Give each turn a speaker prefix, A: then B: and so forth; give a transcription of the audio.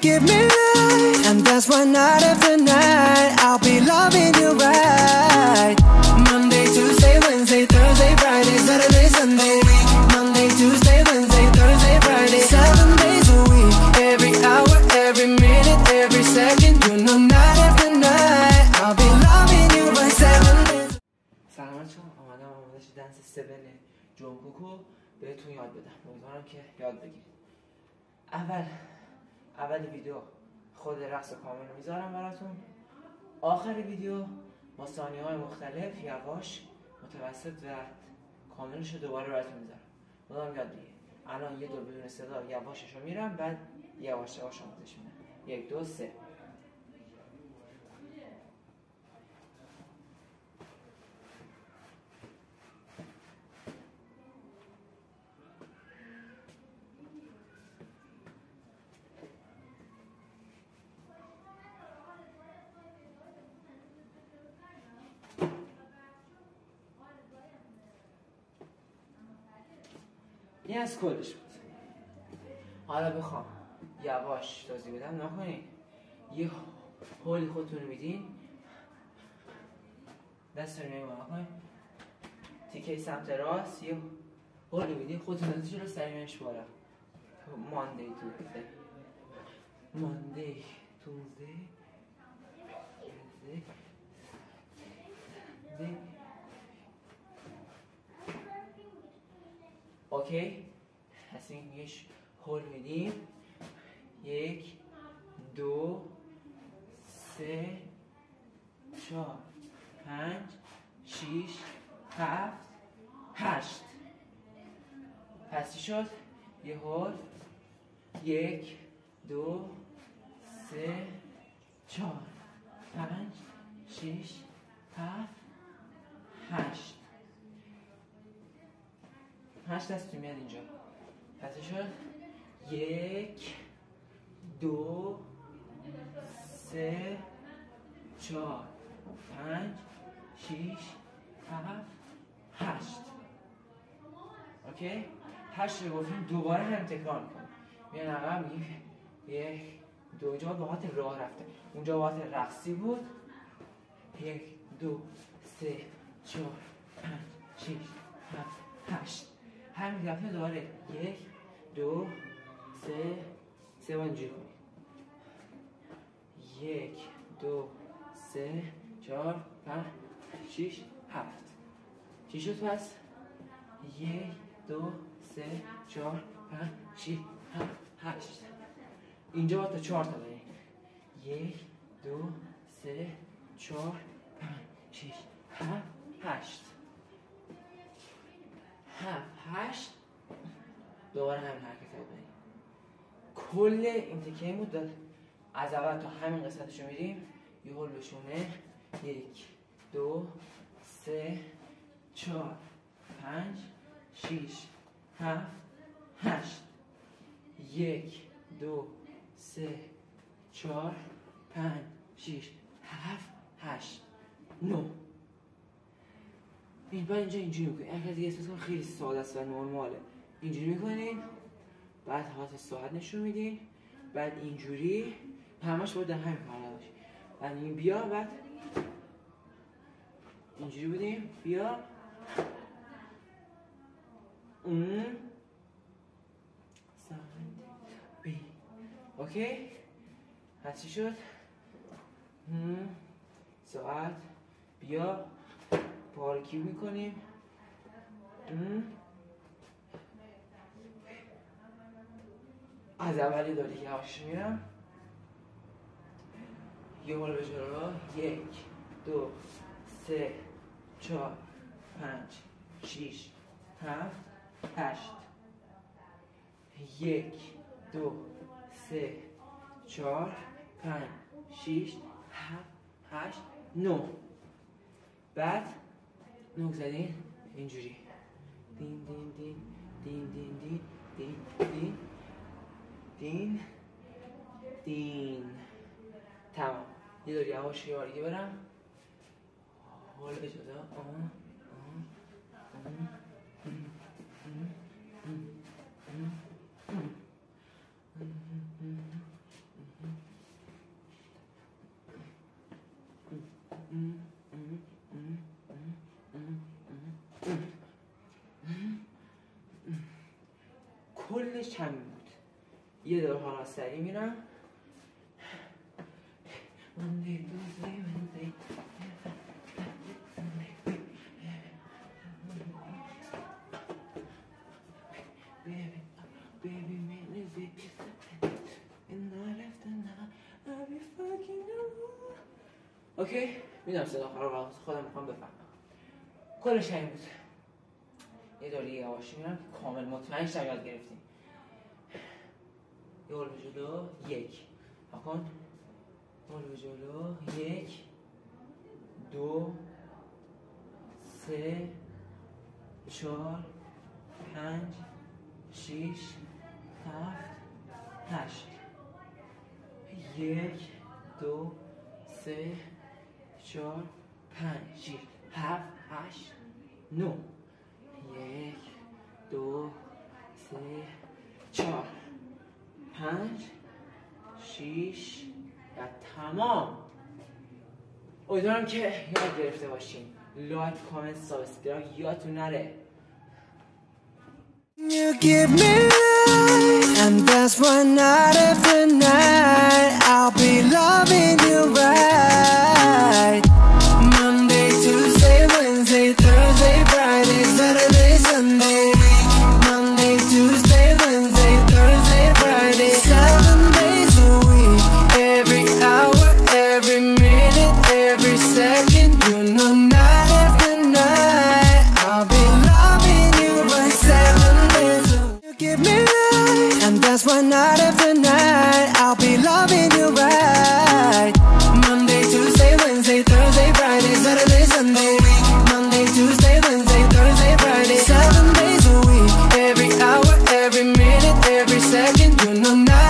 A: give me life, and that's why night after night I'll be loving you right. Monday, Tuesday, Wednesday, Thursday, Friday, Saturday, Sunday. Monday, Tuesday, Wednesday, Thursday, Friday, 7 days a week. Every hour, every minute, every second, you know night after night I'll be loving you right 7 days.
B: سلامتون، آماده دنس 7 جونگکوکو بهتون یاد بدم. امیدوارم که یاد بگیرید. اول ویدیو خود رقص کامل رو میذارم براتون. آخر ویدیو با ثانیه‌های مختلف یواش، متوسط و کاملش رو دوباره براتون میذارم. امیدوارم یاد بگیرید. الان یه دور بدون صدا یواشش رو میرم، بعد یواش یواش آموزش میدم. 1 2 3. این از کلش بود. حالا بخوام یواش توضیح بدم، نکنید یه هولی خودتون میدین، دست رو نگاه کنید، تیکه سمت راست یه هولی میدین، خودتون دستش رو سریمش بالا. Monday, Tuesday, Monday, Tuesday, Wednesday. اوکی؟ پس این یه هول میدیم. 1 2 3 4 5 6 7 8. پس چی شد؟ یه هول. 1 2 3 4 5 6 7 8. 8 دستتون میاد اینجا. پس شد 1 2 3 4 5 6 7 8. اوکی؟ 8 رو گفتیم، دوباره هم تکرار میکنیم. میان عقب میگیم 1 2. اینجا با حالت راه رفته، اونجا با حالت رقصی بود. 1 2 3 4 5 6 7 8. همین دفعه دوباره 1 2 3 بار اینجوری کنید. 1 2 3 4 5 6 7. چی شد پس؟ 1 2 3 4 5 6 7 8. اینجا تا 4 تا داریم. 1 2 3 4 5 6 7 8. 8. دوباره همین حرکت رو بریم. کل این تکه بود داد. از اول تا همین قسمتش رو میریم. یه هول بشونه. 1 2 3 4 5 6 7 8. 1 2 3 4 5 6 7 8 9. این بعد اینجا اینجوری میکنید. اگر دیگه احساس کنید خیلی ساده است و نرماله، اینجوری میکنید، بعد حالت ساعت نشون میدین، بعد اینجوری همش باید در همین حالت باشه. بعد این بیا، بعد اینجوری بودیم، بیا اون بی. اوکی؟ پس چی شد؟ ساعت بیا، پارکی میکنیم. از اولی داری که هاش میرم. یه هول به جلو. 1 2 3 4 5 6 7 8. 1 2 3 4 5 6 7 8 9. بعد نوک زدین اینجوری. دین دین دین دین دین دین دین دین دین دین. تمام. یه دور یواش یه بار دیگه برم. هول به جلو. کمی بود. یه دور حالا سریع میرم. اوکی؟ میدونم صدا خراب واسه خودم میخوام بفهمم. کلش همین بود. یه دور دیگه یواشی میرم که کامل مطمئن شم یاد گرفتیم. یه هول به جلو، یک. نکن. هول به جلو، یک، دو، سه، چهار، پنج، شیش، هفت، هشت. یک، دو، سه، چهار، پنج، شیش، هفت، هشت، نه. یک، دو، سه، چهار، پنج، شیش و تمام. امیدوارم که یاد گرفته باشین. لایک، کامنت، سابسکرایب یادتون نره.
A: You give me life, and that's why night after night I'll be loving you right. Monday, Tuesday, Wednesday, Thursday, Friday, Saturday, Sunday. Monday, Tuesday, Wednesday, Thursday, Friday, 7 days a week. Every hour, every minute, every second. You know night after night I'll be loving you right. 7 days a week. You give me life, and that's why night after night I'll be loving you right. Monday, Tuesday, Wednesday, Thursday, Friday, Saturday, Sunday. Monday, Tuesday, Wednesday, Thursday, Friday, 7 days a week. Every hour, every minute, every second. You know now.